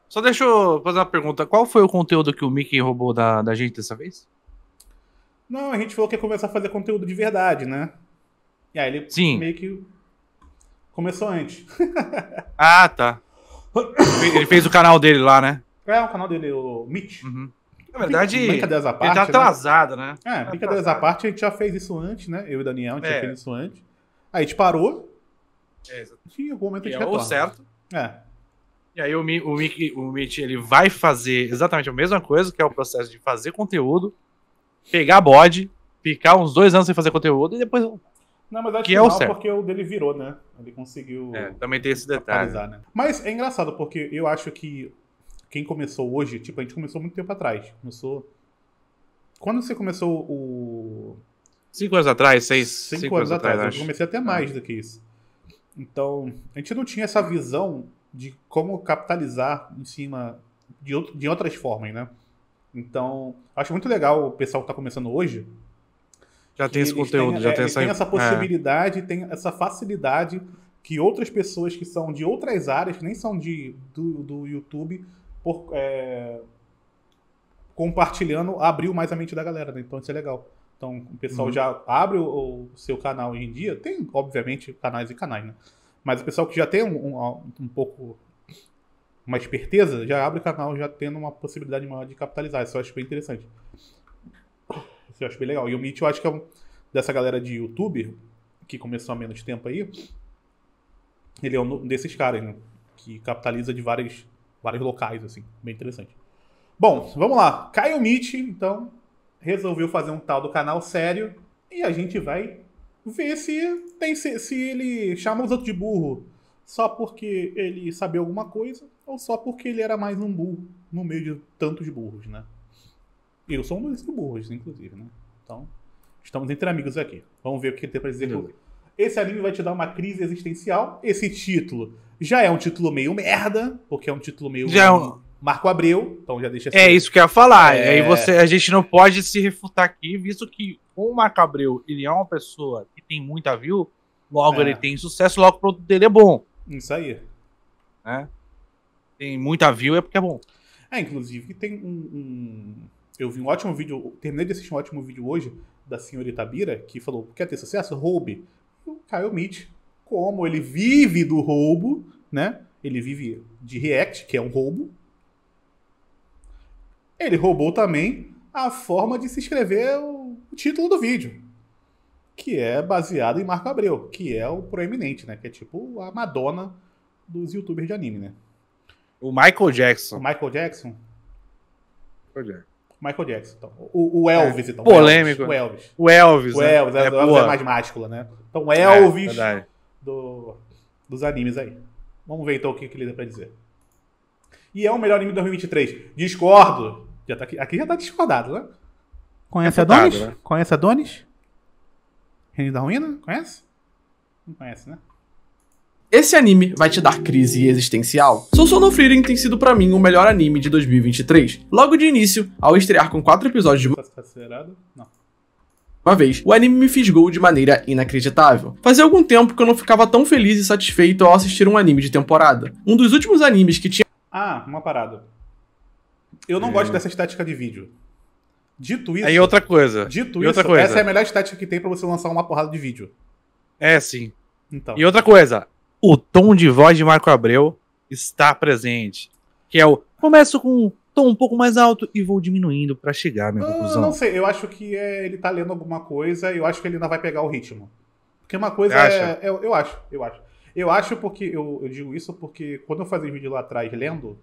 Só deixa eu fazer uma pergunta. Qual foi o conteúdo que o Mickey roubou da gente dessa vez? Não, a gente falou que ia começar a fazer conteúdo de verdade, né? E aí ele Sim. meio que começou antes. Ah, tá. Ele fez o canal dele lá, né? É o canal dele, o Mitch. Uhum. Na verdade, Brincadeiras à ele tá parte, né? atrasado, né? É, Tá brincadeiras à atrasado. parte, a gente já fez isso antes, né? Eu e o Daniel, a gente já É, fez isso antes. Aí a gente parou exato. e em algum momento a Que gente é o retorna. certo. É. E aí o Mitch, ele vai fazer exatamente a mesma coisa, que é o processo de fazer conteúdo, pegar bode, ficar uns 2 anos sem fazer conteúdo e depois... Não, mas acho Que que é o não, certo. porque o dele virou, né? Ele conseguiu Também tem esse detalhe. capitalizar, né? Mas é engraçado, porque eu acho que quem começou hoje, tipo, a gente começou muito tempo atrás. Começou. Quando você começou o. 5 anos atrás, 5 5 anos anos atrás, atrás, eu acho. comecei até mais do que isso. Então, a gente não tinha essa visão de como capitalizar em cima de outras formas, né? Então, acho muito legal o pessoal que tá começando hoje, Já que tem esse conteúdo, já tem eles essa... têm essa possibilidade, têm essa facilidade que outras pessoas que são de outras áreas, que nem são do YouTube, compartilhando, abriu mais a mente da galera, né? Então isso é legal. Então o pessoal já abre o seu canal hoje em dia. Tem, obviamente, canais e canais, né? Mas o pessoal que já tem um pouco uma esperteza, já abre o canal já tendo uma possibilidade maior de capitalizar. Isso eu acho bem interessante. Isso eu acho bem legal. E o Mitch, eu acho que é dessa galera de youtuber, que começou há menos tempo aí, ele é um desses caras, né? Que capitaliza de vários locais, assim. Bem interessante. Bom, vamos lá. Caio Mitch, então, resolveu fazer um tal do canal sério e a gente vai ver se ele chama os outros de burro só porque ele sabia alguma coisa ou só porque ele era mais um burro no meio de tantos burros, né? Eu sou um desses burros, inclusive, né? Então, estamos entre amigos aqui. Vamos ver o que ele tem pra dizer. Esse anime vai te dar uma crise existencial. Esse título já é um título meio merda, porque é um título meio Já é um... Marco Abreu, então já deixa É isso que eu ia falar. É... Aí a gente não pode se refutar aqui, visto que o Marco Abreu, ele é uma pessoa que tem muita view, logo ele tem sucesso, logo o produto dele é bom. Isso aí. Né? Tem muita view é porque é bom. Inclusive tem eu vi um ótimo vídeo, terminei de assistir um ótimo vídeo hoje da senhorita Bira, que falou, quer ter sucesso? Roube. E o Caio Mitch, como ele vive do roubo, né? Ele vive de react, que é um roubo. Ele roubou também a forma de se escrever o título do vídeo, que é baseado em Marco Abreu, que é o proeminente, né? Que é tipo a Madonna dos youtubers de anime, né? O Michael Jackson. O Michael Jackson? Michael Jackson, então. O Elvis, então. Polêmico. O Elvis né? O Elvis é mais máscula, né? Então, o Elvis dos animes aí. Vamos ver então o que ele tem pra dizer. E é o melhor anime de 2023. Discordo. Aqui já tá discordado, né? Conhece Adonis? Né? Conhece Adonis? Reino da Ruína? Conhece? Não conhece, né? Esse anime vai te dar crise existencial. Sousou no Frieren tem sido pra mim o melhor anime de 2023. Logo de início, ao estrear com 4 episódios de uma vez, o anime me fisgou de maneira inacreditável. Fazia algum tempo que eu não ficava tão feliz e satisfeito ao assistir um anime de temporada. Um dos últimos animes que tinha... uma parada. Eu não gosto dessa estética de vídeo. Dito isso... Aí outra coisa. Essa é a melhor estética que tem pra você lançar uma porrada de vídeo. É, sim. Então. E outra coisa, o tom de voz de Marco Abreu está presente. Que é o... Começo com um tom um pouco mais alto e vou diminuindo pra chegar à minha conclusão. Não sei, eu acho que ele tá lendo alguma coisa e eu acho que ele ainda vai pegar o ritmo. Porque uma coisa eu acho. Eu acho porque... Eu digo isso porque quando eu fazia vídeo lá atrás lendo,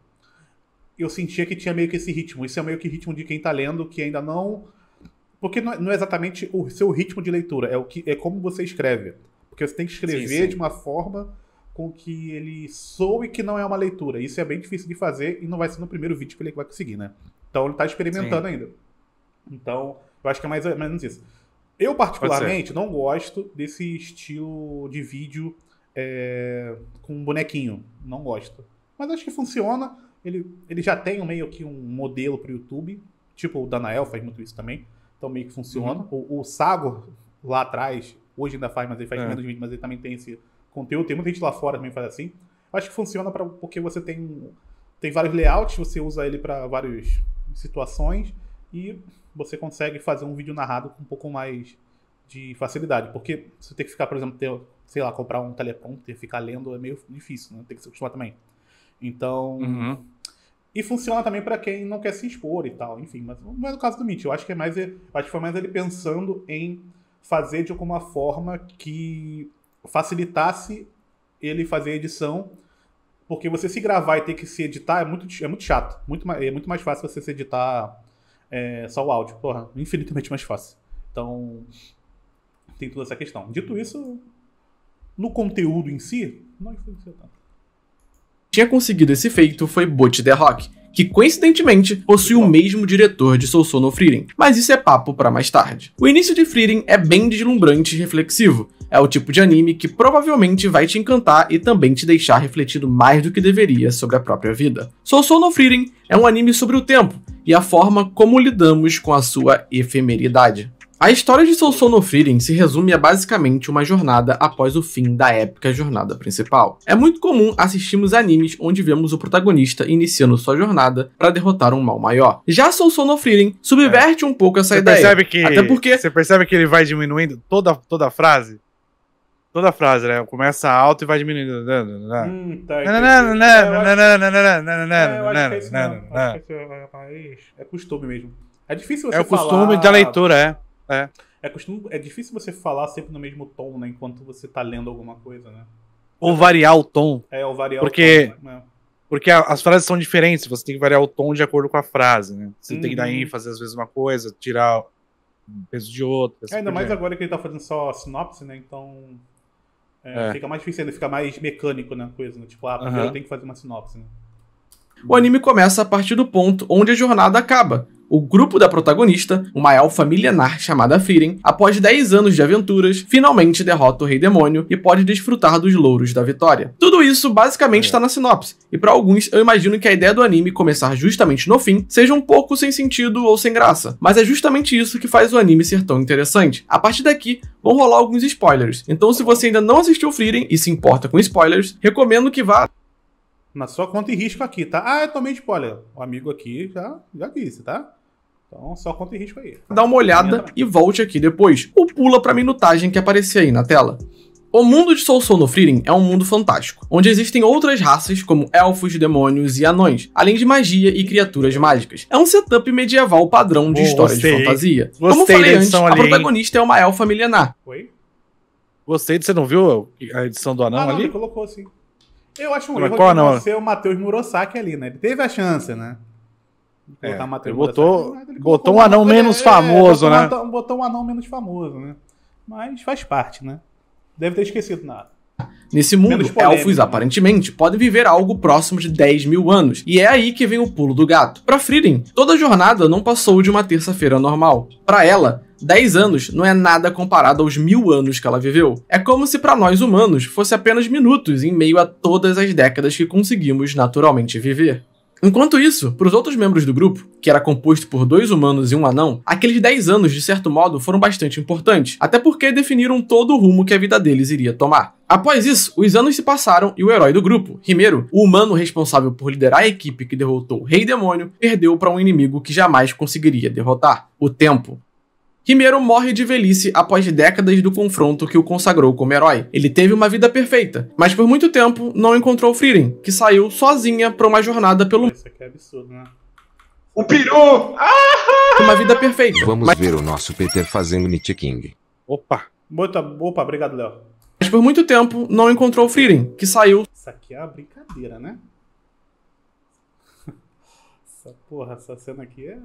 eu sentia que tinha meio que esse ritmo. Isso é meio que ritmo de quem tá lendo, que ainda não... Porque não é exatamente o seu ritmo de leitura, é como você escreve. Porque você tem que escrever de uma forma com que ele soe que não é uma leitura. Isso é bem difícil de fazer e não vai ser no primeiro vídeo que ele vai conseguir, né? Então ele tá experimentando ainda. Então, eu acho que é mais ou menos isso. Eu, particularmente, não gosto desse estilo de vídeo com um bonequinho. Não gosto. Mas acho que funciona. Ele já tem meio que um modelo pro YouTube. Tipo, o Danael faz muito isso também. Então meio que funciona. O Sago, lá atrás, hoje ainda faz, mas ele faz menos vídeo, mas ele também tem esse conteúdo. Tem muita gente lá fora também que faz assim. Eu acho que funciona porque você tem tem vários layouts, você usa ele para várias situações e você consegue fazer um vídeo narrado com um pouco mais de facilidade. Porque você tem que ficar, por exemplo, sei lá, comprar um teleprompter, ficar lendo é meio difícil, né? Tem que se acostumar também. Então... E funciona também para quem não quer se expor e tal, enfim. Mas não é no caso do Mitch. Eu acho que foi mais ele pensando em fazer de alguma forma que facilitasse ele fazer a edição, porque você se gravar e ter que se editar é muito chato. É muito mais fácil você se editar só o áudio. Porra, infinitamente mais fácil. Então, tem toda essa questão. Dito isso, no conteúdo em si, não influencia tanto. Tinha conseguido esse feito foi Butch The Rock, que coincidentemente possui o mesmo diretor de Soul no Frieren, mas isso é papo pra mais tarde. O início de Frieren é bem deslumbrante e reflexivo, é o tipo de anime que provavelmente vai te encantar e também te deixar refletido mais do que deveria sobre a própria vida. Soul no Frieren é um anime sobre o tempo e a forma como lidamos com a sua efemeridade. A história de Soul no Frieren se resume a basicamente uma jornada após o fim da épica jornada principal. É muito comum assistirmos animes onde vemos o protagonista iniciando sua jornada para derrotar um mal maior. Já Soul no Frieren subverte um pouco essa ideia. Até porque você percebe que ele vai diminuindo toda a frase? Toda a frase, né? Começa alto e vai diminuindo. É costume mesmo. É difícil você falar... É o costume da leitura, É difícil você falar sempre no mesmo tom, né? Enquanto você tá lendo alguma coisa, né? Ou variar o tom. Ou variar o tom. Né? Porque as frases são diferentes, você tem que variar o tom de acordo com a frase, né? Você tem que dar ênfase às vezes uma coisa, tirar o peso de outra. Ainda mais agora que ele tá fazendo só sinopse, né? Então fica mais difícil ainda, fica mais mecânico na coisa, né? Tipo, primeiro eu tenho que fazer uma sinopse, né? O anime começa a partir do ponto onde a jornada acaba. O grupo da protagonista, uma elfa milenar chamada Frieren, após 10 anos de aventuras, finalmente derrota o Rei Demônio e pode desfrutar dos louros da vitória. Tudo isso basicamente está na sinopse, e para alguns eu imagino que a ideia do anime começar justamente no fim seja um pouco sem sentido ou sem graça, mas é justamente isso que faz o anime ser tão interessante. A partir daqui, vão rolar alguns spoilers, então se você ainda não assistiu Frieren e se importa com spoilers, recomendo que vá na sua conta e risco aqui, tá? Eu tomei spoiler. O amigo aqui já disse, tá? Então, só conta e risco aí. Dá uma olhada e volte aqui depois. Ou pula pra minutagem que aparecer aí na tela. O mundo de Soul no Frieren é um mundo fantástico, onde existem outras raças como elfos, demônios e anões, além de magia e criaturas mágicas. É um setup medieval padrão de história de fantasia. Como falei antes, a protagonista é uma elfa milenar. Oi? Gostei de você não viu a edição do anão ali? Ele colocou assim. Eu acho um erro de não ser o Matheus Murosaki ali, né? Ele teve a chance, né? Ele botou um anão menos famoso, né? Botou um anão menos famoso, né? Mas faz parte, né? Deve ter esquecido nada. Nesse mundo, elfos aparentemente podem viver algo próximo de 10 mil anos, e é aí que vem o pulo do gato. Pra Frieren, toda a jornada não passou de uma terça-feira normal. Pra ela, 10 anos não é nada comparado aos 1000 anos que ela viveu. É como se para nós humanos fosse apenas minutos em meio a todas as décadas que conseguimos naturalmente viver. Enquanto isso, para os outros membros do grupo, que era composto por 2 humanos e um anão, aqueles 10 anos, de certo modo, foram bastante importantes, até porque definiram todo o rumo que a vida deles iria tomar. Após isso, os anos se passaram e o herói do grupo, Himeru, o humano responsável por liderar a equipe que derrotou o Rei Demônio, perdeu para um inimigo que jamais conseguiria derrotar: o tempo. Himeru morre de velhice após décadas do confronto que o consagrou como herói. Ele teve uma vida perfeita, mas por muito tempo não encontrou Frieren, que saiu sozinha para uma jornada pelo... Isso aqui é absurdo, né? O peru! Uma vida perfeita. Vamos ver o nosso Peter fazendo Nietzsche King. Opa, obrigado, Léo. Mas por muito tempo não encontrou Frieren, que saiu... Isso aqui é uma brincadeira, né? Essa cena aqui é...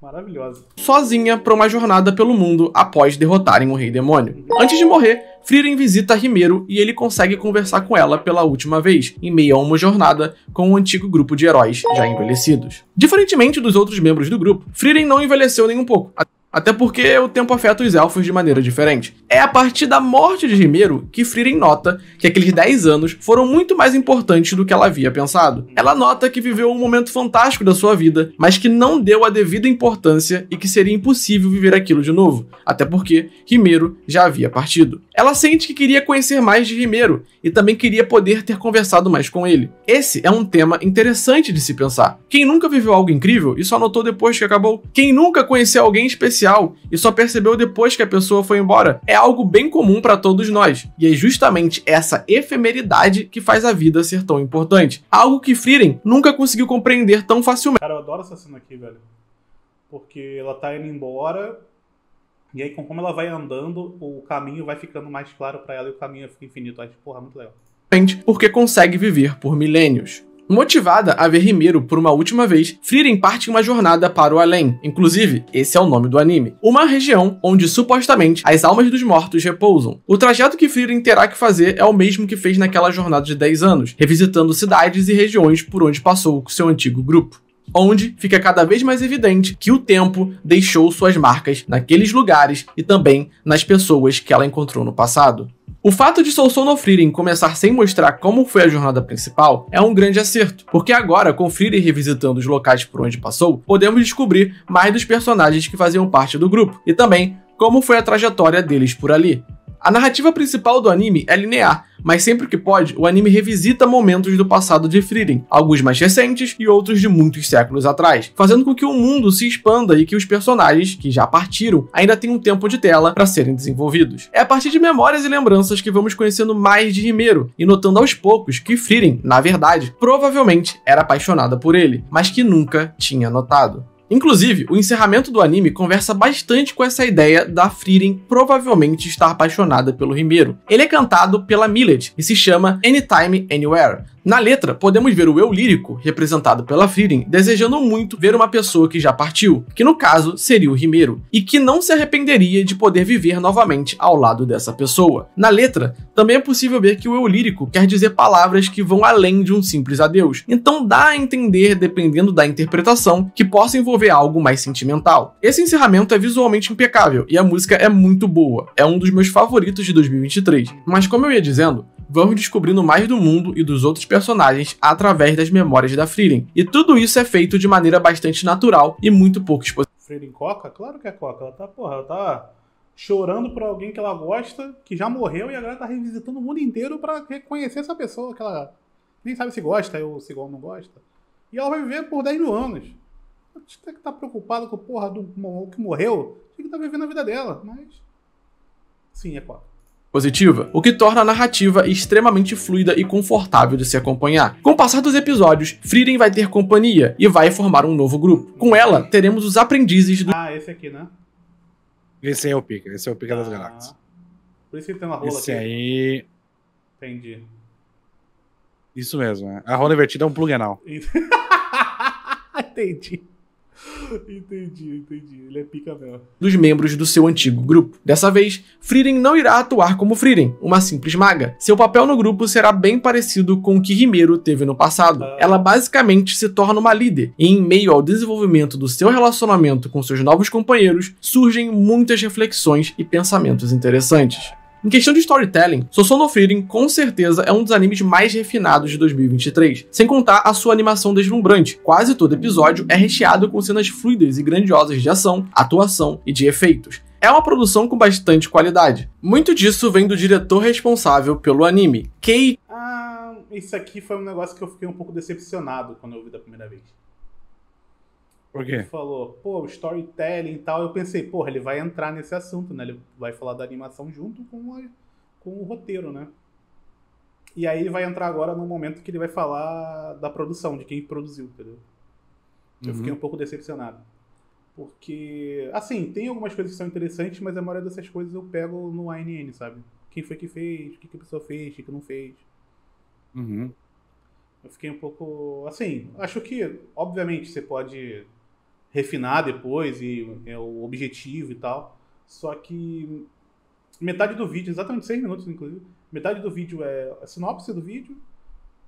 maravilhosa. Sozinha para uma jornada pelo mundo após derrotarem o Rei Demônio. Antes de morrer, Frieren visita Himeru e ele consegue conversar com ela pela última vez, em meio a uma jornada com um antigo grupo de heróis já envelhecidos. Diferentemente dos outros membros do grupo, Frieren não envelheceu nem um pouco. Até porque o tempo afeta os elfos de maneira diferente. É a partir da morte de Hrymeru que Frieren nota que aqueles 10 anos foram muito mais importantes do que ela havia pensado. Ela nota que viveu um momento fantástico da sua vida, mas que não deu a devida importância e que seria impossível viver aquilo de novo, até porque Hrymeru já havia partido. Ela sente que queria conhecer mais de Hrymeru e também queria poder ter conversado mais com ele. Esse é um tema interessante de se pensar. Quem nunca viveu algo incrível e só notou depois que acabou? Quem nunca conheceu alguém especial e só percebeu depois que a pessoa foi embora? É algo bem comum para todos nós, e é justamente essa efemeridade que faz a vida ser tão importante. Algo que Frieren nunca conseguiu compreender tão facilmente. Cara, eu adoro essa cena aqui, velho. Porque ela tá indo embora, e aí como ela vai andando, o caminho vai ficando mais claro pra ela e o caminho fica infinito. Acho, porra, muito legal. Porque consegue viver por milênios. Motivada a ver Hrymeru por uma última vez, Frieren parte em uma jornada para o além. Inclusive, esse é o nome do anime. Uma região onde, supostamente, as almas dos mortos repousam. O trajeto que Frieren terá que fazer é o mesmo que fez naquela jornada de 10 anos, revisitando cidades e regiões por onde passou com seu antigo grupo. Onde fica cada vez mais evidente que o tempo deixou suas marcas naqueles lugares e também nas pessoas que ela encontrou no passado. O fato de Soul no Frieren começar sem mostrar como foi a jornada principal é um grande acerto, porque agora, com Frieren revisitando os locais por onde passou, podemos descobrir mais dos personagens que faziam parte do grupo, e também como foi a trajetória deles por ali. A narrativa principal do anime é linear, mas sempre que pode, o anime revisita momentos do passado de Frieren, alguns mais recentes e outros de muitos séculos atrás, fazendo com que o mundo se expanda e que os personagens, que já partiram, ainda tenham um tempo de tela para serem desenvolvidos. É a partir de memórias e lembranças que vamos conhecendo mais de Hrymeru e notando aos poucos que Frieren, na verdade, provavelmente era apaixonada por ele, mas que nunca tinha notado. Inclusive, o encerramento do anime conversa bastante com essa ideia da Frieren provavelmente estar apaixonada pelo Hrymeru. Ele é cantado pela Millet e se chama Anytime Anywhere. Na letra, podemos ver o eu lírico, representado pela Frieren, desejando muito ver uma pessoa que já partiu, que no caso seria o Hrymeru, e que não se arrependeria de poder viver novamente ao lado dessa pessoa. Na letra, também é possível ver que o eu lírico quer dizer palavras que vão além de um simples adeus, então dá a entender, dependendo da interpretação, que possa envolver algo mais sentimental. Esse encerramento é visualmente impecável, e a música é muito boa, é um dos meus favoritos de 2023. Mas como eu ia dizendo, vamos descobrindo mais do mundo e dos outros personagens através das memórias da Frieren. E tudo isso é feito de maneira bastante natural e muito pouco expositiva. Frieren Coca? Claro que é Coca. Ela tá chorando por alguém que ela gosta, que já morreu, e agora tá revisitando o mundo inteiro pra reconhecer essa pessoa que ela nem sabe se gosta ou se igual não gosta. E ela vai viver por 10 mil anos. Tem que estar preocupado com a porra do que morreu. Tem que estar vivendo a vida dela. Mas sim, é Coca. Positiva, o que torna a narrativa extremamente fluida e confortável de se acompanhar. Com o passar dos episódios, Frieren vai ter companhia e vai formar um novo grupo. Com ela, teremos os aprendizes do... Ah, esse aqui, né? Esse é o Pica das Galáxias. Por isso que ele tem uma rola esse aqui. Aí... Entendi. Isso mesmo, né? A rola invertida é um plug anal. Entendi. Entendi. Ele é pica mesmo. Dos membros do seu antigo grupo. Dessa vez, Frieren não irá atuar como Frieren, uma simples maga. Seu papel no grupo será bem parecido com o que Hrymeru teve no passado. Ela basicamente se torna uma líder, e em meio ao desenvolvimento do seu relacionamento com seus novos companheiros, surgem muitas reflexões e pensamentos interessantes. Em questão de storytelling, Sousou no Frieren com certeza é um dos animes mais refinados de 2023, sem contar a sua animação deslumbrante. Quase todo episódio é recheado com cenas fluidas e grandiosas de ação, atuação e de efeitos. É uma produção com bastante qualidade. Muito disso vem do diretor responsável pelo anime, Kei... Isso aqui foi um negócio que eu fiquei um pouco decepcionado quando eu vi da primeira vez. Por quê? Ele falou, storytelling e tal. Eu pensei, ele vai entrar nesse assunto, né? Ele vai falar da animação junto com o roteiro, né? E aí ele vai entrar agora no momento que ele vai falar da produção, de quem produziu, entendeu? Eu fiquei um pouco decepcionado. Porque, assim, tem algumas coisas que são interessantes, mas a maioria dessas coisas eu pego no ANN, sabe? Quem foi que fez, o que a pessoa fez, o que não fez. Eu fiquei um pouco... Assim, acho que, obviamente, você pode refinar depois e é o objetivo e tal. Só que metade do vídeo, exatamente 6 minutos, inclusive, metade do vídeo é a sinopse do vídeo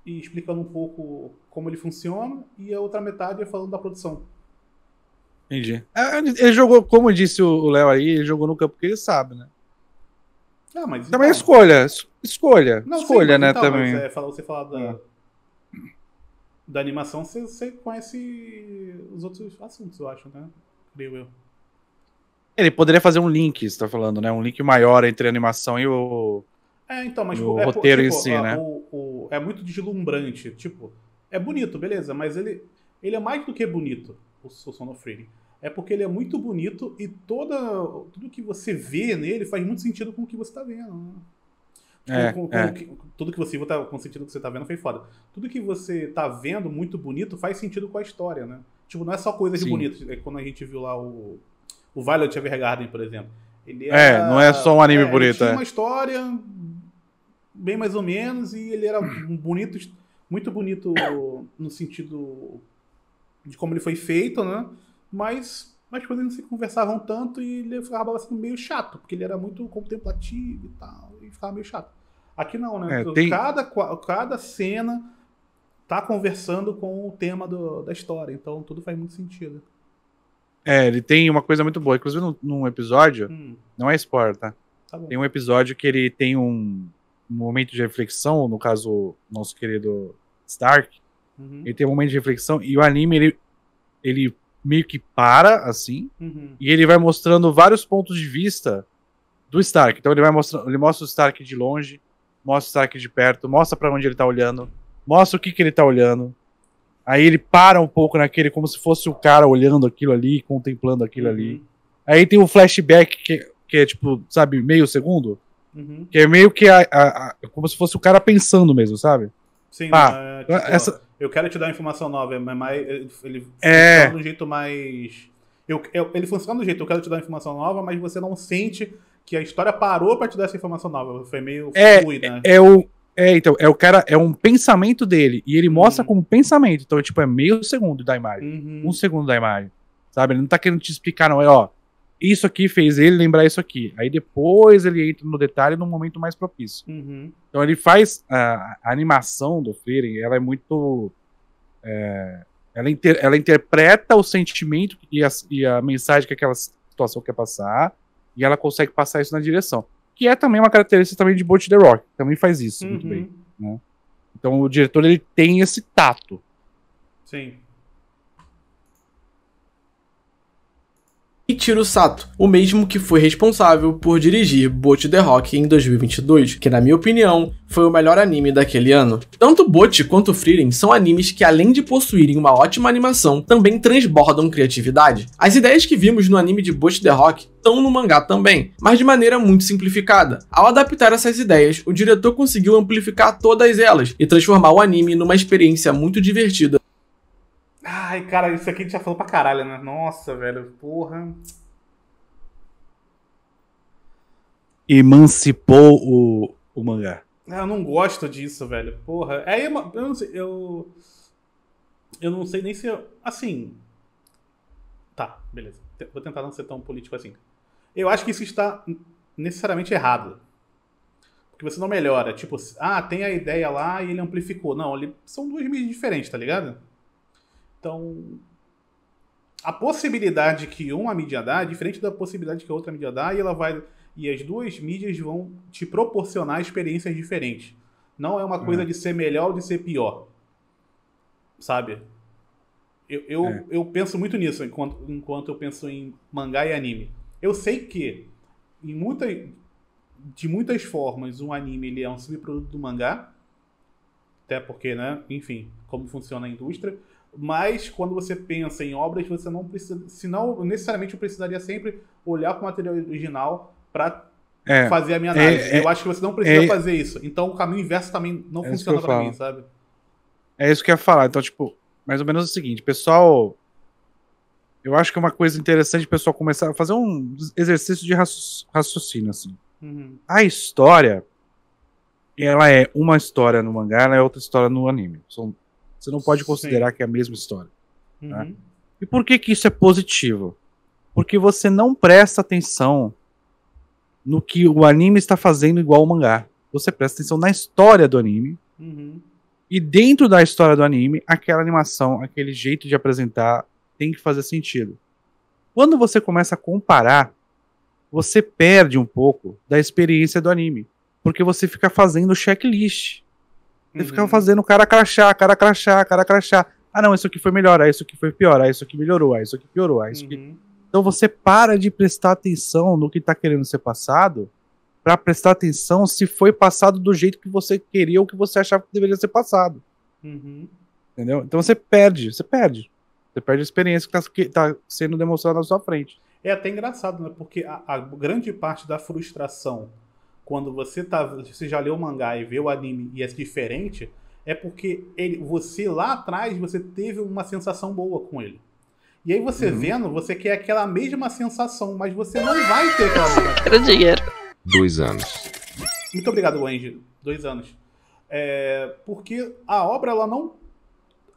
e explicando um pouco como ele funciona, e a outra metade é falando da produção. Entendi. Ele jogou, como disse o Léo aí, ele jogou no campo que ele sabe, né? Ah, mas Também é então- escolha, Não, escolha, sim, mas né, então, também. Mas, você falar da animação, você conhece os outros assuntos, eu acho, né? Creio eu. Ele poderia fazer um link, você tá falando, né? Um link maior entre a animação e o... Então, mas E tipo, o roteiro em si, né? é muito deslumbrante. Tipo, é bonito, beleza, mas ele é mais do que bonito, o Son of Freedom. É porque ele é muito bonito e tudo que você vê nele faz muito sentido com o que você tá vendo. Né? Tudo que você tá com o sentido que você tá vendo foi foda. Tudo que você tá vendo muito bonito faz sentido com a história, né? Tipo, não é só coisas Sim. bonitas. É quando a gente viu lá o Violet Evergarden, por exemplo. Ele não é só um anime ele bonito, tinha uma história bem mais ou menos e ele era bonito, muito bonito no sentido de como ele foi feito, né? Mas as coisas não se conversavam tanto e ele acabava sendo meio chato, porque ele era muito contemplativo e tal, e ficava meio chato. Aqui não, né? Cada cena tá conversando com o tema da história, então tudo faz muito sentido. Ele tem uma coisa muito boa. Inclusive, num episódio, não é spoiler, tá? Tá bom. Tem um episódio que ele tem um momento de reflexão, no caso, o nosso querido Stark, ele tem um momento de reflexão e o anime, ele meio que para, assim, e ele vai mostrando vários pontos de vista do Stark. Então ele mostra o Stark de longe, mostra o Stark de perto, mostra pra onde ele tá olhando, mostra o que ele tá olhando. Aí ele para um pouco naquele, como se fosse o cara olhando aquilo ali, contemplando aquilo ali. Aí tem o flashback, que é tipo, sabe, meio segundo. Que é meio que como se fosse o cara pensando mesmo, sabe? Sim, tipo, eu quero te dar uma informação nova, mas ele funciona do jeito mais... Ele funciona do jeito, eu quero te dar uma informação nova, mas você não sente que a história parou pra te dar essa informação nova. Foi meio fluida, né? Então, o cara, é um pensamento dele, e ele mostra como pensamento, então, tipo, é meio segundo da imagem, 1 segundo da imagem, sabe? Ele não tá querendo te explicar, não, isso aqui fez ele lembrar isso aqui, aí depois ele entra no detalhe num momento mais propício. Então ele faz, a animação do Frieren, ela é muito, ela interpreta o sentimento e a mensagem que aquela situação quer passar, e ela consegue passar isso na direção. Que é também uma característica também de Boat the Rock, também faz isso muito bem. Né? Então o diretor, ele tem esse tato. Sim. Ichiro Sato, o mesmo que foi responsável por dirigir Boat the Rock em 2022, que na minha opinião foi o melhor anime daquele ano. Tanto Boat quanto Frieren são animes que, além de possuírem uma ótima animação, também transbordam criatividade. As ideias que vimos no anime de Boat the Rock estão no mangá também, mas de maneira muito simplificada. Ao adaptar essas ideias, o diretor conseguiu amplificar todas elas e transformar o anime numa experiência muito divertida. Ai, cara, isso aqui a gente já falou pra caralho, né? Nossa, velho, porra. Emancipou o mangá. Eu não gosto disso, velho. Porra. Aí eu não sei. Eu não sei nem se assim. Tá, beleza. Vou tentar não ser tão político assim. Eu acho que isso está necessariamente errado. Porque você não melhora. Tipo, tem a ideia lá e ele amplificou. Não, são duas mídias diferentes, tá ligado? Então, a possibilidade que uma mídia dá é diferente da possibilidade que a outra mídia dá, e as duas mídias vão te proporcionar experiências diferentes. Não é uma coisa de ser melhor ou de ser pior. Sabe? Eu penso muito nisso enquanto eu penso em mangá e anime. Eu sei que de muitas formas um anime ele é um subproduto do mangá, até porque, né, enfim, como funciona a indústria. Mas quando você pensa em obras, você não precisa. Senão, necessariamente eu precisaria sempre olhar para o material original para fazer a minha análise. Eu acho que você não precisa fazer isso. Então o caminho inverso também não funciona para mim, sabe? É isso que eu ia falar. Então, tipo, mais ou menos o seguinte, pessoal. Eu acho que é uma coisa interessante o pessoal começar a fazer um exercício de raciocínio, assim. A história, ela é uma história no mangá, ela é outra história no anime. Você não pode considerar que é a mesma história. Né? E por que isso é positivo? Porque você não presta atenção no que o anime está fazendo igual ao mangá. Você presta atenção na história do anime. E dentro da história do anime, aquela animação, aquele jeito de apresentar tem que fazer sentido. Quando você começa a comparar, você perde um pouco da experiência do anime. Porque você fica fazendo checklist. Você fica fazendo cara crachá. Ah, não, isso aqui foi melhor, isso aqui foi pior, isso aqui melhorou, isso aqui piorou, isso aqui... Então você para de prestar atenção no que tá querendo ser passado pra prestar atenção se foi passado do jeito que você queria ou que você achava que deveria ser passado. Entendeu? Então você perde. Você perde a experiência que tá sendo demonstrada na sua frente. É até engraçado, né? Porque a grande parte da frustração quando você já leu o mangá e vê o anime e é diferente, é porque você lá atrás você teve uma sensação boa com ele. E aí você vendo, você quer aquela mesma sensação, mas você não vai ter aquela mesma sensação. Quero dinheiro. 2 anos. Muito obrigado, Wendy. 2 anos. Porque a obra, ela não...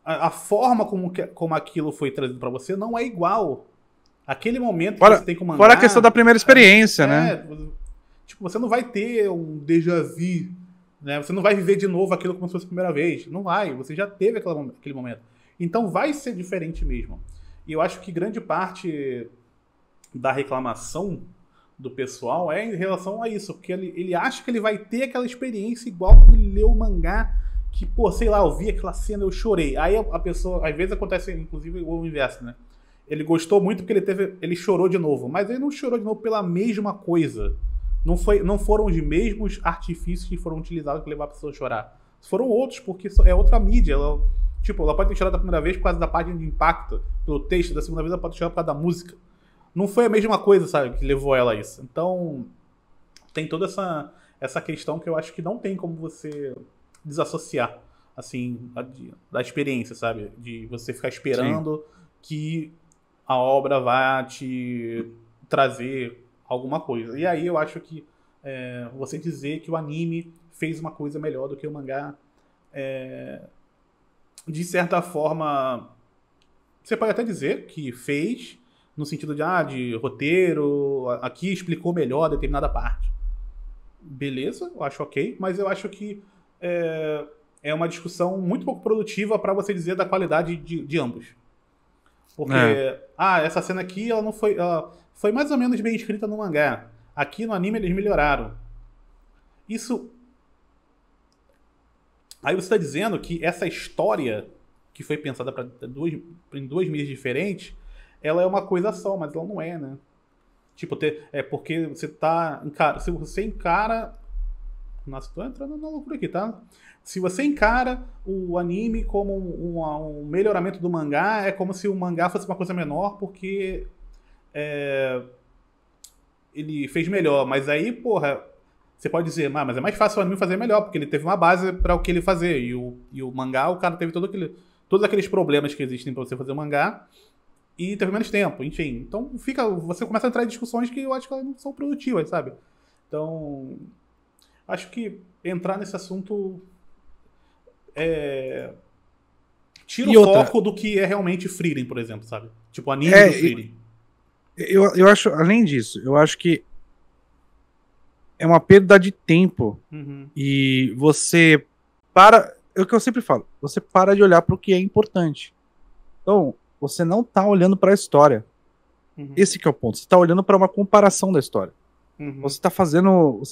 A forma como aquilo foi trazido pra você não é igual. Aquele momento que você tem com o mangá... Fora a questão da primeira experiência, né? Tipo, você não vai ter um déjà vu, né? Você não vai viver de novo aquilo como se fosse a primeira vez. Não vai. Você já teve aquele momento. Então vai ser diferente mesmo. E eu acho que grande parte da reclamação do pessoal é em relação a isso. Porque ele acha que ele vai ter aquela experiência igual quando ele leu o mangá. Que, pô, sei lá, eu vi aquela cena, eu chorei. Aí a pessoa, às vezes acontece, inclusive, o inverso, né? Ele gostou muito porque ele chorou de novo. Mas ele não chorou de novo pela mesma coisa. Não foram os mesmos artifícios que foram utilizados para levar a pessoa a chorar. Foram outros, porque é outra mídia. Ela pode ter chorado da primeira vez por causa da página de impacto, pelo texto. Da segunda vez ela pode chorar por causa da música. Não foi a mesma coisa, sabe, que levou ela a isso. Então, tem toda essa questão que eu acho que não tem como você desassociar, assim, da experiência, sabe? De você ficar esperando que a obra vá te trazer alguma coisa. E aí eu acho que você dizer que o anime fez uma coisa melhor do que o mangá, de certa forma, você pode até dizer que fez, no sentido de roteiro, aqui explicou melhor determinada parte. Beleza, eu acho ok, mas eu acho que é uma discussão muito pouco produtiva para você dizer da qualidade de ambos. Porque, essa cena aqui, ela não foi... foi mais ou menos bem escrita no mangá. Aqui no anime eles melhoraram. Isso... Aí você está dizendo que essa história que foi pensada em 2 mídias diferentes, ela é uma coisa só, mas ela não é, né? Tipo, porque você tá... Se você encara... Nossa, tô entrando na loucura aqui, tá? Se você encara o anime como um melhoramento do mangá, é como se o mangá fosse uma coisa menor, porque ele fez melhor. Mas aí, porra, você pode dizer, mas é mais fácil o anime fazer melhor, porque ele teve uma base para o que ele fazer. E o mangá, o cara teve todos aqueles problemas que existem para você fazer o mangá, e teve menos tempo, enfim. Então você começa a entrar em discussões que eu acho que elas não são produtivas, sabe? Então, acho que entrar nesse assunto tira o foco do que é realmente Frieren, por exemplo, sabe? Tipo, anime do Frieren. Eu acho, além disso, eu acho que é uma perda de tempo. E você é o que eu sempre falo, você para de olhar para o que é importante. Então, você não tá olhando para a história. Esse que é o ponto. Você tá olhando para uma comparação da história. Você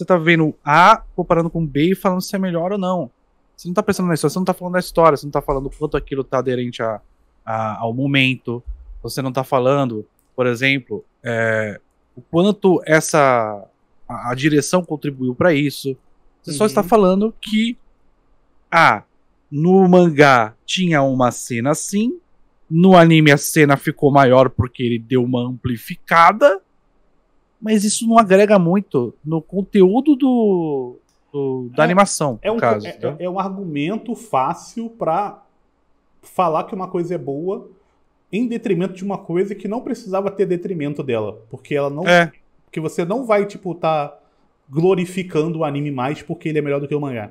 tá vendo A comparando com B e falando se é melhor ou não. Você não tá pensando na história, você não tá falando da história, você não tá falando quanto aquilo tá aderente ao momento. Você não tá falando, por exemplo, o quanto a direção contribuiu para isso. Você só está falando que no mangá tinha uma cena assim, no anime a cena ficou maior porque ele deu uma amplificada, mas isso não agrega muito no conteúdo da animação, no caso. É um argumento fácil pra falar que uma coisa é boa em detrimento de uma coisa que não precisava ter detrimento dela. Porque ela não. Porque você não vai, tá glorificando o anime mais porque ele é melhor do que o mangá.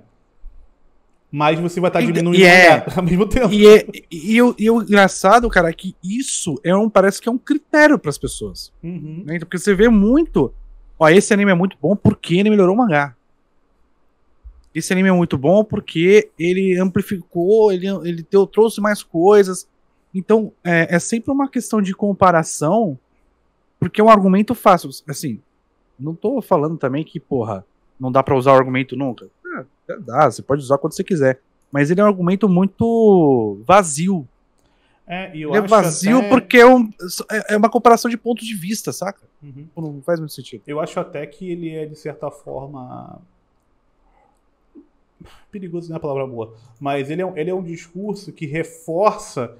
Mas você vai estar diminuindo o mangá ao mesmo tempo. E o engraçado, cara, é que isso parece que é um critério pras pessoas. Né? Porque você vê muito. Esse anime é muito bom porque ele melhorou o mangá. Esse anime é muito bom porque ele amplificou, ele trouxe mais coisas. Então, é sempre uma questão de comparação Porque é um argumento fácil. Assim, não tô falando também que, porra, não dá pra usar o argumento nunca. Dá, você pode usar quando você quiser. Mas ele é um argumento muito vazio. Ele é vazio porque é uma comparação de pontos de vista, saca? Uhum. Não faz muito sentido. Eu acho até que ele é, de certa forma... perigoso não é a palavra boa. Mas ele é um discurso que reforça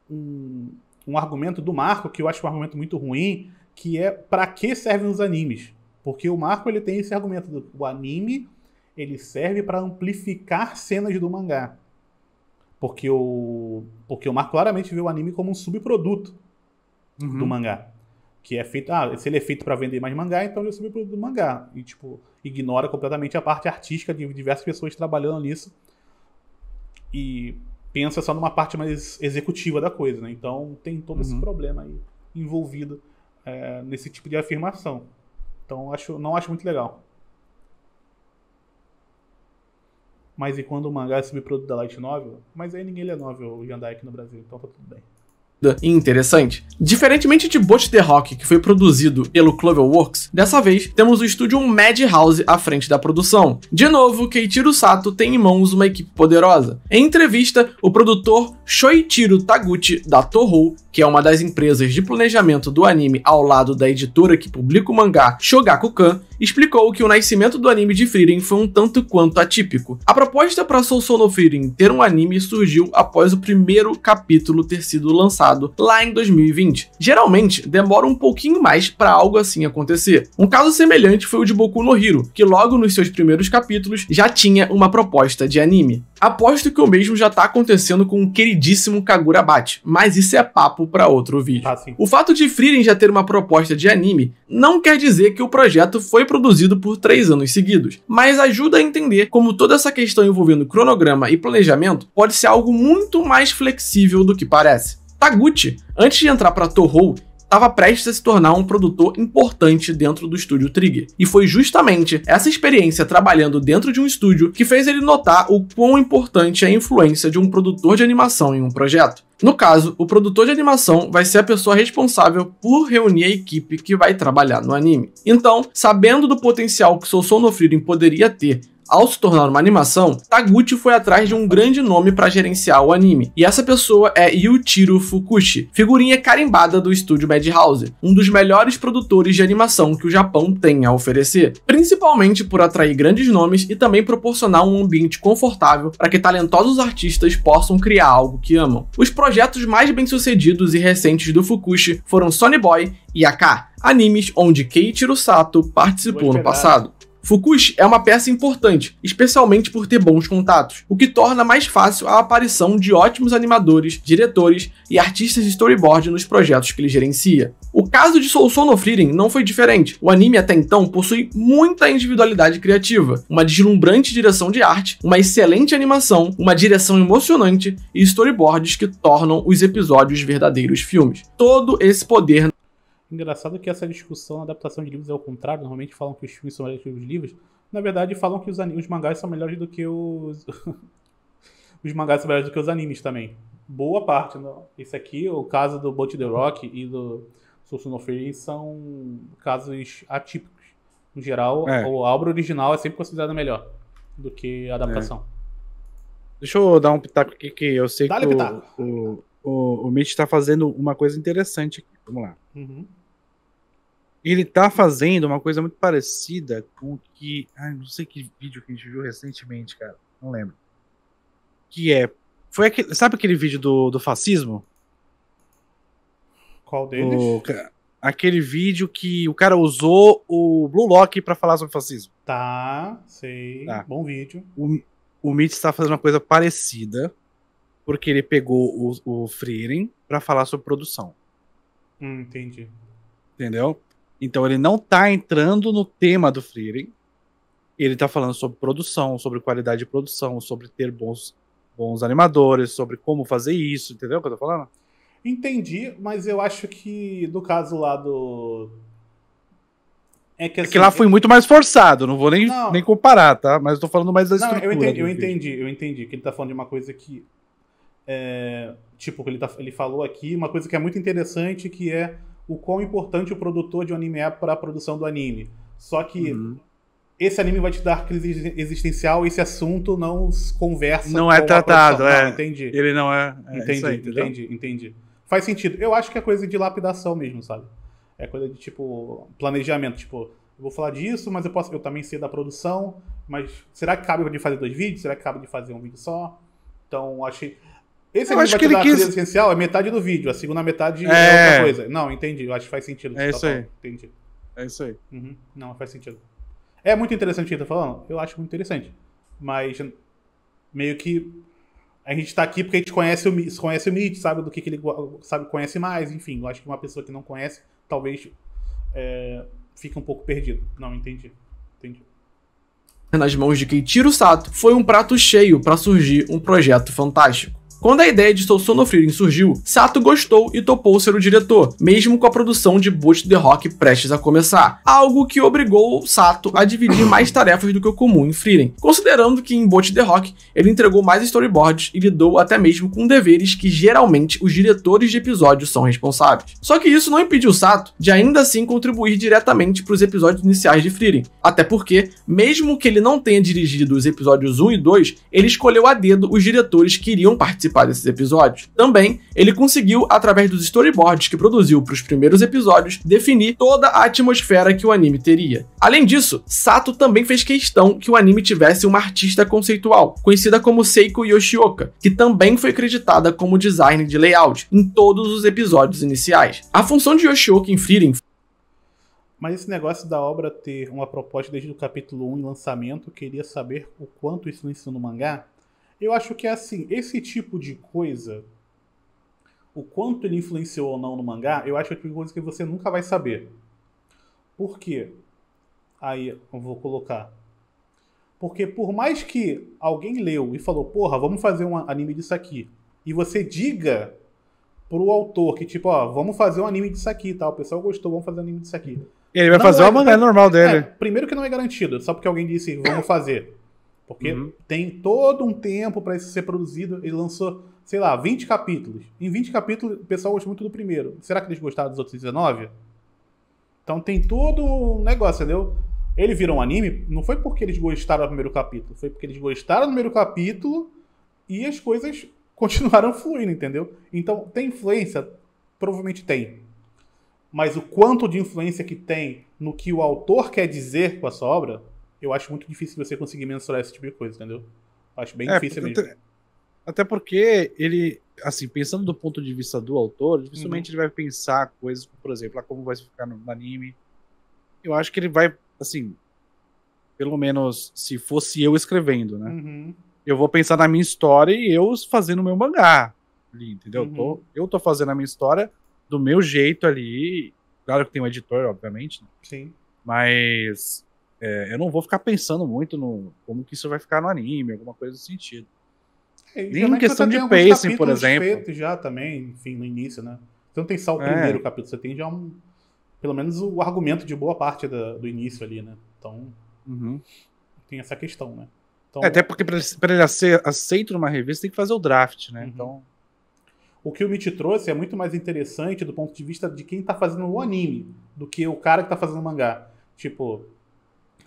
um argumento do Marco, que eu acho um argumento muito ruim, que é pra que servem os animes. Porque o Marco ele tem esse argumento o anime ele serve pra amplificar cenas do mangá. Porque o Marco claramente vê o anime como um subproduto do mangá. Que é feito... se ele é feito pra vender mais mangá, então ele é um subproduto do mangá. E, tipo, ignora completamente a parte artística de diversas pessoas trabalhando nisso. E pensa só numa parte mais executiva da coisa, né? Então tem todo esse problema aí envolvido nesse tipo de afirmação. Então não acho muito legal. Mas e quando o mangá é subproduto da Light Novel? Mas aí ninguém lê novel Yandai aqui no Brasil, então tá tudo bem. Interessante. Diferentemente de Boat the Rock, que foi produzido pelo Cloverworks, dessa vez temos o estúdio Madhouse à frente da produção. De novo, Keiichiro Sato tem em mãos uma equipe poderosa. Em entrevista, o produtor Shoichiro Taguchi, da Toho, que é uma das empresas de planejamento do anime ao lado da editora que publica o mangá Shogakukan, explicou que o nascimento do anime de Frieren foi um tanto quanto atípico. A proposta para Sousou no Frieren ter um anime surgiu após o primeiro capítulo ter sido lançado lá em 2020. Geralmente, demora um pouquinho mais para algo assim acontecer. Um caso semelhante foi o de Boku no Hero, que logo nos seus primeiros capítulos já tinha uma proposta de anime. Aposto que o mesmo já tá acontecendo com o queridíssimo Kagurabachi, mas isso é papo para outro vídeo. O fato de Frieren já ter uma proposta de anime não quer dizer que o projeto foi produzido por 3 anos seguidos, mas ajuda a entender como toda essa questão envolvendo cronograma e planejamento pode ser algo muito mais flexível do que parece. Taguchi, antes de entrar para Toho, estava prestes a se tornar um produtor importante dentro do estúdio Trigger. E foi justamente essa experiência trabalhando dentro de um estúdio que fez ele notar o quão importante é a influência de um produtor de animação em um projeto. No caso, o produtor de animação vai ser a pessoa responsável por reunir a equipe que vai trabalhar no anime. Então, sabendo do potencial que Sousou no Frieren poderia ter ao se tornar uma animação, Taguchi foi atrás de um grande nome para gerenciar o anime, e essa pessoa é Yuichiro Fukushi, figurinha carimbada do estúdio Madhouse, um dos melhores produtores de animação que o Japão tem a oferecer, principalmente por atrair grandes nomes e também proporcionar um ambiente confortável para que talentosos artistas possam criar algo que amam. Os projetos mais bem-sucedidos e recentes do Fukushi foram Sonny Boy e AK, animes onde Keiichiro Sato participou no passado. Fukushi é uma peça importante, especialmente por ter bons contatos, o que torna mais fácil a aparição de ótimos animadores, diretores e artistas de storyboard nos projetos que ele gerencia. O caso de Sousou no Frieren não foi diferente. O anime até então possui muita individualidade criativa, uma deslumbrante direção de arte, uma excelente animação, uma direção emocionante e storyboards que tornam os episódios verdadeiros filmes. Todo esse poder... Engraçado que essa discussão na adaptação de livros é o contrário. Normalmente falam que os filmes são melhores que os livros. Na verdade, falam que os mangás são melhores do que os... os mangás são melhores do que os animes também. Boa parte. Não. Esse aqui, o caso do Boat the Rock e do Sousou no Frieren são casos atípicos. No geral, a obra original é sempre considerada melhor do que a adaptação. Deixa eu dar um pitaco aqui, que eu sei que o Mitch tá fazendo uma coisa interessante aqui. Vamos lá. Ele tá fazendo uma coisa muito parecida com o que... não sei que vídeo que a gente viu recentemente, cara. Não lembro. Que é... Sabe aquele vídeo do fascismo? Qual deles? Aquele vídeo que o cara usou o Blue Lock pra falar sobre fascismo. Tá, sei. Tá. Bom vídeo. O Mitch tá fazendo uma coisa parecida, porque ele pegou o Frieren pra falar sobre produção. Entendi. Entendeu? Então ele não tá entrando no tema do Frieren. Ele tá falando sobre produção, sobre qualidade de produção, sobre ter bons animadores, sobre como fazer isso. Entendeu o que eu tô falando? Entendi, mas eu acho que no caso lá do... É que lá foi muito mais forçado, não vou nem comparar, tá? Mas eu tô falando mais da estrutura. Eu entendi que ele tá falando de uma coisa que... tipo, ele falou aqui, uma coisa que é muito interessante, que é o quão importante o produtor de um anime é para a produção do anime. Só que esse anime vai te dar crise existencial, esse assunto não conversa não com é tratado, Não, entendi. Ele não é... Entendi. Faz sentido. Eu acho que é coisa de lapidação mesmo, sabe? É coisa de, tipo, planejamento. Tipo, eu vou falar disso, mas eu também sei da produção, mas será que cabe de fazer 2 vídeos? Será que cabe de fazer um vídeo só? Então, achei... Esse anime vai te dar crise essencial, é metade do vídeo, a segunda metade é outra coisa. Não, entendi, eu acho que faz sentido. É isso aí. Entendi. É isso aí. Não, faz sentido. É muito interessante o que ele tá falando? Eu acho muito interessante. Mas, meio que, a gente tá aqui porque a gente conhece o Mitch, sabe do que ele conhece mais, enfim. Eu acho que uma pessoa que não conhece, talvez, fique um pouco perdido. Não, entendi. Nas mãos de Keiichiro Sato, foi um prato cheio para surgir um projeto fantástico. Quando a ideia de Sousou no Frieren surgiu, Sato gostou e topou ser o diretor, mesmo com a produção de Bot the Rock prestes a começar, algo que obrigou Sato a dividir mais tarefas do que o comum em Frieren, considerando que em Bot the Rock ele entregou mais storyboards e lidou até mesmo com deveres que geralmente os diretores de episódios são responsáveis. Só que isso não impediu Sato de ainda assim contribuir diretamente para os episódios iniciais de Frieren, até porque, mesmo que ele não tenha dirigido os episódios 1 e 2, ele escolheu a dedo os diretores que iriam participar desses episódios. Também, ele conseguiu, através dos storyboards que produziu para os primeiros episódios, definir toda a atmosfera que o anime teria. Além disso, Sato também fez questão que o anime tivesse uma artista conceitual, conhecida como Seiko Yoshioka, que também foi creditada como design de layout em todos os episódios iniciais. A função de Yoshioka em Frieren... Mas esse negócio da obra ter uma proposta desde o capítulo 1 em lançamento, eu queria saber o quanto isso influenciou no mangá. Eu acho que, assim, esse tipo de coisa, o quanto ele influenciou ou não no mangá, eu acho que é coisa que você nunca vai saber. Por quê? Aí eu vou colocar. Porque por mais que alguém leu e falou, porra, vamos fazer um anime disso aqui, e você diga pro autor que, tipo, ó, vamos fazer um anime disso aqui, tá? O pessoal gostou, vamos fazer um anime disso aqui. Ele vai fazer o mangá normal dele. Primeiro que não é garantido, só porque alguém disse, vamos fazer. Porque tem todo um tempo para isso ser produzido. Ele lançou, sei lá, 20 capítulos. Em 20 capítulos, o pessoal gostou muito do primeiro. Será que eles gostaram dos outros 19? Então tem todo um negócio, entendeu? Ele virou um anime, não foi porque eles gostaram do primeiro capítulo. Foi porque eles gostaram do primeiro capítulo e as coisas continuaram fluindo, entendeu? Então, tem influência? Provavelmente tem. Mas o quanto de influência que tem no que o autor quer dizer com a sua obra... Eu acho muito difícil você conseguir mensurar esse tipo de coisa, entendeu? Acho bem difícil mesmo. Até porque ele, assim, pensando do ponto de vista do autor, dificilmente ele vai pensar coisas, por exemplo, como vai ficar no anime. Eu acho que ele vai, assim, pelo menos se fosse eu escrevendo, né? Eu vou pensar na minha história e eu fazendo o meu mangá ali, entendeu? Eu tô fazendo a minha história do meu jeito ali. Claro que tem um editor, obviamente. Sim. Mas... eu não vou ficar pensando muito no como que isso vai ficar no anime, alguma coisa desse sentido. Nem em questão de pacing, por exemplo. Feito já também, enfim, no início, né? Você não tem só o primeiro capítulo, você tem já pelo menos o argumento de boa parte do início ali, né? Então, tem essa questão, né? Então, até porque para ele ser aceito numa revista tem que fazer o draft, né? Então... O que o Mitch trouxe é muito mais interessante do ponto de vista de quem tá fazendo o anime, do que o cara que tá fazendo o mangá. Tipo...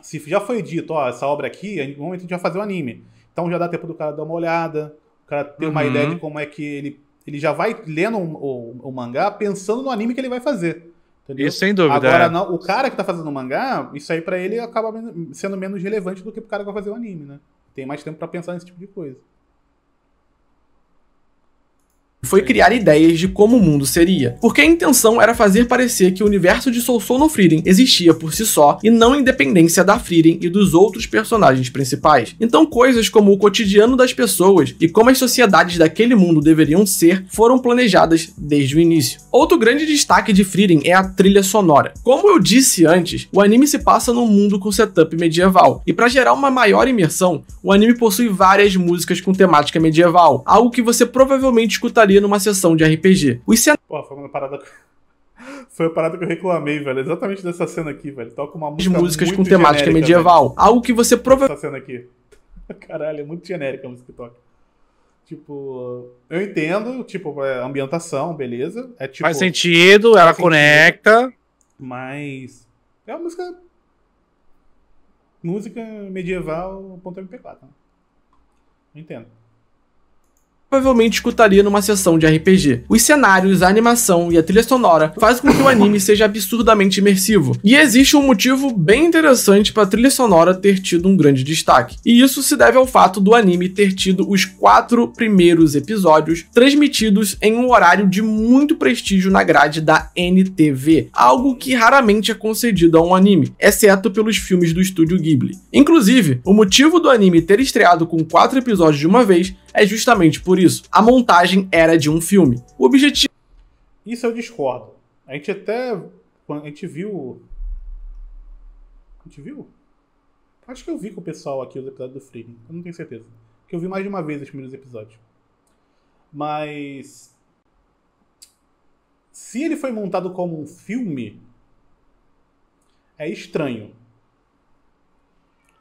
Se já foi dito, ó, essa obra aqui, em algum momento a gente vai fazer o anime. Então já dá tempo do cara dar uma olhada, o cara ter uma ideia de como é que ele já vai lendo o mangá pensando no anime que ele vai fazer. Entendeu? Isso sem dúvida. Agora, não, o cara que tá fazendo o mangá, isso aí pra ele acaba sendo menos relevante do que pro cara que vai fazer o anime, né? Tem mais tempo pra pensar nesse tipo de coisa. Foi criar ideias de como o mundo seria, porque a intenção era fazer parecer que o universo de Sousou no Frieren existia por si só e não em dependência da Frieren e dos outros personagens principais. Então coisas como o cotidiano das pessoas e como as sociedades daquele mundo deveriam ser foram planejadas desde o início. Outro grande destaque de Frieren é a trilha sonora. Como eu disse antes, o anime se passa num mundo com setup medieval, e para gerar uma maior imersão, o anime possui várias músicas com temática medieval, algo que você provavelmente escutaria numa sessão de RPG. Pô, foi uma parada que eu reclamei, velho. Exatamente dessa cena aqui, velho. Toca uma música músicas muito com temática medieval. Velho. Algo que você provavelmente... Essa cena aqui. Caralho, é muito genérica a música que toca. Tipo, eu entendo, tipo, ambientação, beleza. É, tipo, faz sentido, ela conecta. Mas é uma música medieval .mp4. Né? Eu entendo. Provavelmente escutaria numa sessão de RPG. Os cenários, a animação e a trilha sonora fazem com que o anime seja absurdamente imersivo. E existe um motivo bem interessante para a trilha sonora ter tido um grande destaque. E isso se deve ao fato do anime ter tido os 4 primeiros episódios transmitidos em um horário de muito prestígio na grade da NTV, algo que raramente é concedido a um anime, exceto pelos filmes do estúdio Ghibli. Inclusive, o motivo do anime ter estreado com 4 episódios de uma vez é justamente por isso. A montagem era de um filme. O objetivo... Isso eu discordo. A gente até... A gente viu... Acho que eu vi com o pessoal aqui os episódios do Freedom. Eu não tenho certeza. Porque eu vi mais de uma vez os primeiros episódios. Mas... Se ele foi montado como um filme... É estranho.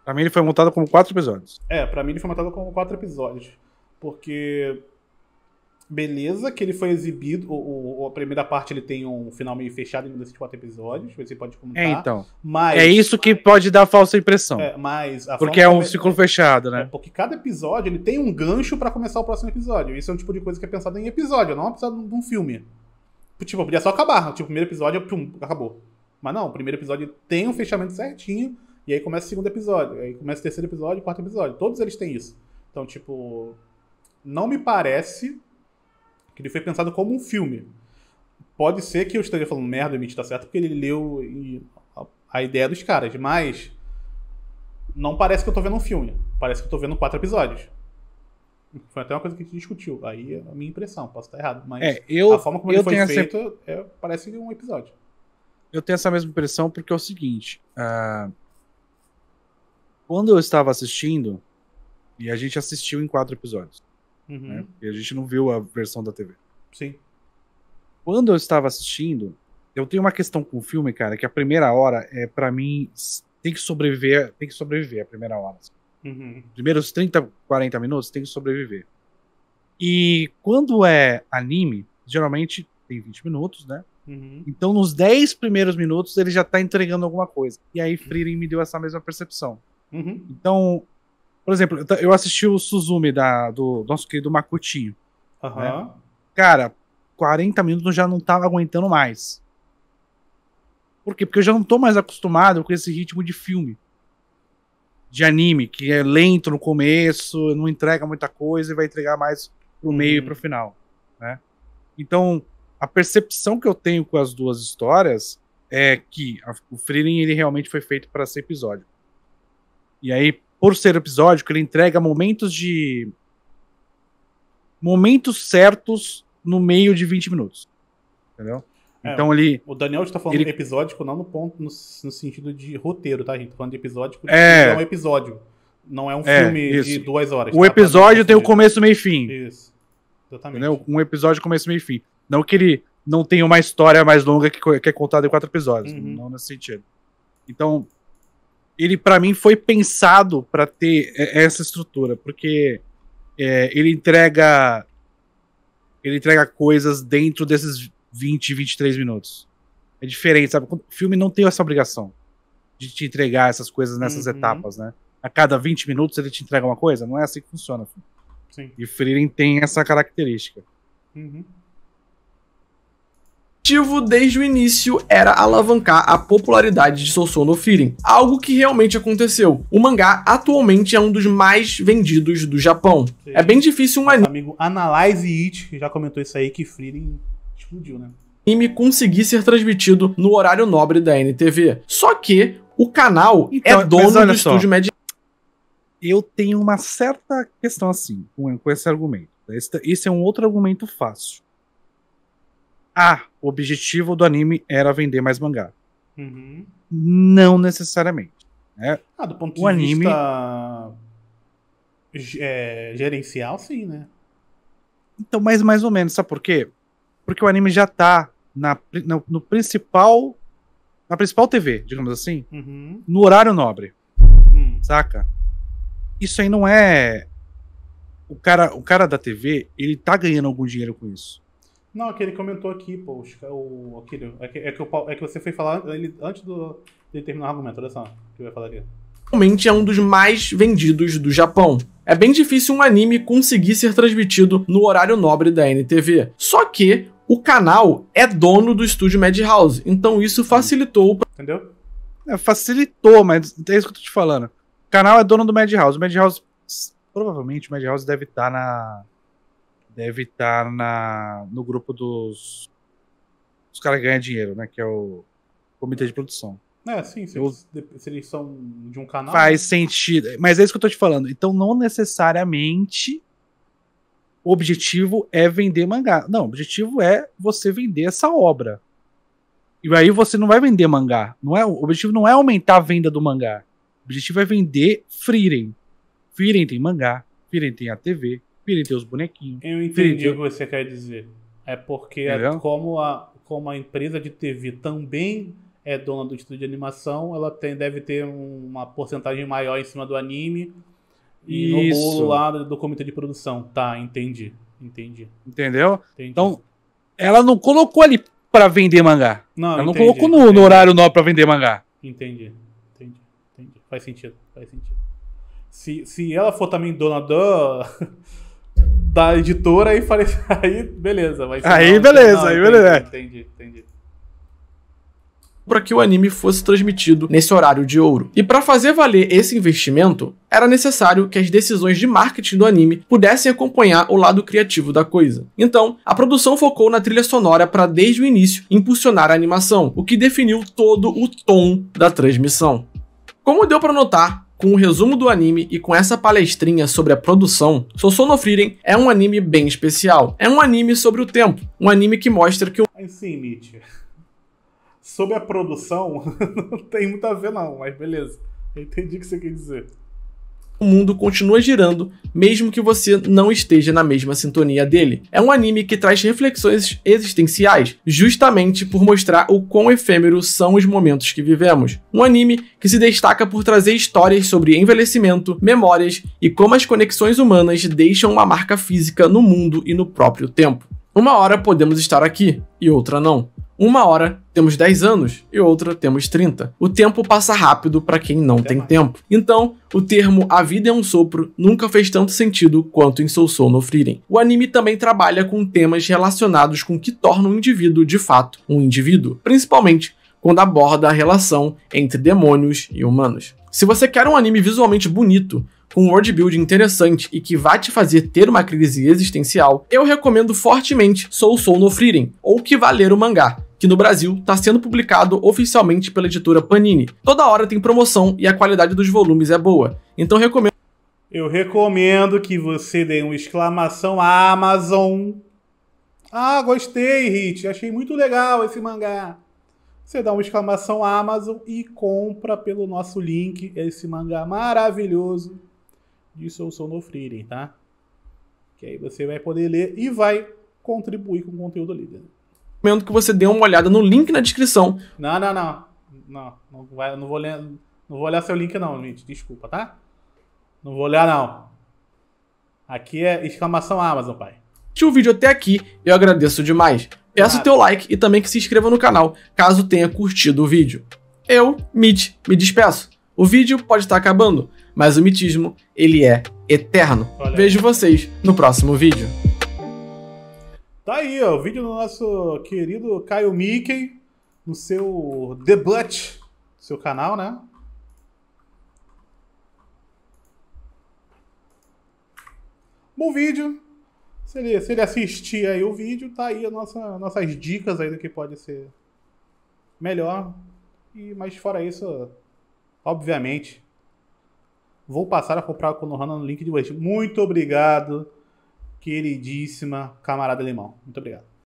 Pra mim ele foi montado como 4 episódios. Pra mim ele foi montado como 4 episódios. Porque, beleza que ele foi exibido, a primeira parte ele tem um final meio fechado em desses 4 episódios, você pode comentar. Então, mas, é isso que pode dar falsa impressão. Mas porque é um ciclo fechado, né? Porque cada episódio ele tem um gancho pra começar o próximo episódio. Isso é um tipo de coisa que é pensado em episódio, não é um episódio de um filme. Tipo, podia só acabar. Tipo, o primeiro episódio, pum, acabou. Mas não, o primeiro episódio tem um fechamento certinho, e aí começa o segundo episódio, aí começa o terceiro episódio, quarto episódio. Todos eles têm isso. Então, tipo... Não me parece que ele foi pensado como um filme. Pode ser que eu esteja falando merda e o Mitch tá certo, porque ele leu a ideia dos caras, mas não parece que eu tô vendo um filme. Parece que eu tô vendo 4 episódios. Foi até uma coisa que a gente discutiu. Aí é a minha impressão, posso estar errado. Mas a forma como ele foi feito parece um episódio. Eu tenho essa mesma impressão porque é o seguinte. Quando eu estava assistindo, e a gente assistiu em 4 episódios. Né? E a gente não viu a versão da TV. Sim. Quando eu estava assistindo, eu tenho uma questão com o filme, cara, que a primeira hora pra mim tem que sobreviver a primeira hora. Primeiros 30, 40 minutos tem que sobreviver. E quando é anime, geralmente tem 20 minutos, né? Então nos 10 primeiros minutos ele já tá entregando alguma coisa. E aí Frieren me deu essa mesma percepção. Então, por exemplo, eu assisti o Suzume do nosso querido Makotinho. Né? Cara, 40 minutos eu já não tava aguentando mais. Por quê? Porque eu já não tô mais acostumado com esse ritmo de filme. De anime, que é lento no começo, não entrega muita coisa e vai entregar mais pro meio e pro final. Né? Então, a percepção que eu tenho com as duas histórias é que o Frieren ele realmente foi feito para ser episódio. E aí, por ser episódico, ele entrega momentos certos no meio de 20 minutos. Entendeu? Então ele... O Daniel está falando de episódico não no sentido de roteiro, tá, gente? Tá falando de episódico é um episódio. Não é um filme de 2 horas. O episódio tem o começo, meio e fim. Isso. Exatamente. Entendeu? Um episódio, começo, meio e fim. Não que ele não tenha uma história mais longa que é contada em 4 episódios. Não nesse sentido. Então... Ele, pra mim, foi pensado pra ter essa estrutura, porque ele entrega coisas dentro desses 20, 23 minutos. É diferente, sabe? O filme não tem essa obrigação de te entregar essas coisas nessas etapas, né? A cada 20 minutos ele te entrega uma coisa, não é assim que funciona. Sim. E Frieren tem essa característica. O objetivo desde o início era alavancar a popularidade de Sousou no Frieren, algo que realmente aconteceu. O mangá atualmente é um dos mais vendidos do Japão. Sim. É bem difícil um anime... amigo Analyze It já comentou isso aí, que Frieren explodiu, né? Anime conseguir ser transmitido no horário nobre da NTV. Só que o canal é dono do estúdio Mad. Eu tenho uma certa questão assim com esse argumento. Esse é um outro argumento fácil. O objetivo do anime era vender mais mangá. Não necessariamente. Né? Do ponto de vista gerencial, sim, né? Então, mais ou menos. Sabe por quê? Porque o anime já tá na principal TV, digamos assim, no horário nobre. Saca? Isso aí não é o cara da TV, ele tá ganhando algum dinheiro com isso. Não, aquele comentou aqui, pô. É que você foi falar ele, antes de terminar o argumento. Olha só o que eu ia falar aqui. Realmente é um dos mais vendidos do Japão. É bem difícil um anime conseguir ser transmitido no horário nobre da NTV. Só que o canal é dono do estúdio Madhouse, então isso facilitou... Entendeu? Facilitou, mas é isso que eu tô te falando. O canal é dono do Madhouse. O Madhouse, provavelmente, o Madhouse deve estar no grupo dos caras que ganham dinheiro, né? Que é o comitê de produção. Sim, se eles são de um canal. Faz sentido. Mas é isso que eu tô te falando. Então, não necessariamente o objetivo é vender mangá. Não, o objetivo é você vender essa obra. E aí você não vai vender mangá. O objetivo não é aumentar a venda do mangá. O objetivo é vender Frieren. Frieren tem mangá, Frieren tem a TV, Frieren tem os bonequinhos. Eu entendi o que você quer dizer. É porque como a empresa de TV também é dona do estúdio de animação, ela deve ter uma porcentagem maior em cima do anime e no bolo lá do comitê de produção. Tá, entendi. Entendeu? Entendi. Então, ela não colocou ali pra vender mangá. Não, ela não colocou no horário nobre pra vender mangá. Entendi. Faz sentido. Se ela for também dona da editora, aí beleza. Aí beleza. Entendi. Para que o anime fosse transmitido nesse horário de ouro. E para fazer valer esse investimento, era necessário que as decisões de marketing do anime pudessem acompanhar o lado criativo da coisa. Então, a produção focou na trilha sonora para desde o início impulsionar a animação, o que definiu todo o tom da transmissão. Como deu para notar, com o resumo do anime e com essa palestrinha sobre a produção, Sousou no Frieren é um anime bem especial. É um anime sobre o tempo, um anime que mostra que o... Sim, Mitch. Sobre a produção, não tem muito a ver não, mas beleza. Eu entendi o que você quer dizer. O mundo continua girando, mesmo que você não esteja na mesma sintonia dele. É um anime que traz reflexões existenciais, justamente por mostrar o quão efêmeros são os momentos que vivemos. Um anime que se destaca por trazer histórias sobre envelhecimento, memórias e como as conexões humanas deixam uma marca física no mundo e no próprio tempo. Uma hora podemos estar aqui, e outra não. Uma hora temos 10 anos e outra temos 30. O tempo passa rápido para quem não tem tempo. Então, o termo "a vida é um sopro" nunca fez tanto sentido quanto em Sousou no Frieren. O anime também trabalha com temas relacionados com o que torna um indivíduo de fato um indivíduo, principalmente quando aborda a relação entre demônios e humanos. Se você quer um anime visualmente bonito, com um worldbuilding interessante e que vai te fazer ter uma crise existencial, eu recomendo fortemente Sousou no Frieren, ou Que Vá Ler o Mangá, que no Brasil está sendo publicado oficialmente pela editora Panini. Toda hora tem promoção e a qualidade dos volumes é boa, então recomendo... Eu recomendo que você dê uma exclamação Amazon. Gostei, Hit, achei muito legal esse mangá. Você dá uma exclamação Amazon e compra pelo nosso link esse mangá maravilhoso de Sousou no Frieren, tá? Que aí você vai poder ler e vai contribuir com o conteúdo ali. Recomendo que você dê uma olhada no link na descrição. Não vou olhar seu link não, gente. Desculpa, tá? Não vou olhar não. Aqui é exclamação Amazon, pai. Se o vídeo até aqui, eu agradeço demais. Peço o teu like e também que se inscreva no canal, caso tenha curtido o vídeo. Eu, Mitch, me despeço. O vídeo pode estar acabando, mas o mitismo, ele é eterno. Vejo vocês no próximo vídeo. Tá aí, ó, o vídeo do nosso querido Caio Mickey, no seu debut, seu canal, né? Bom vídeo. Se ele assistir aí o vídeo, tá aí nossas dicas aí do que pode ser melhor. Mas fora isso, obviamente, vou passar a comprar o Konohana no link de hoje. Muito obrigado, queridíssima camarada Limão. Muito obrigado.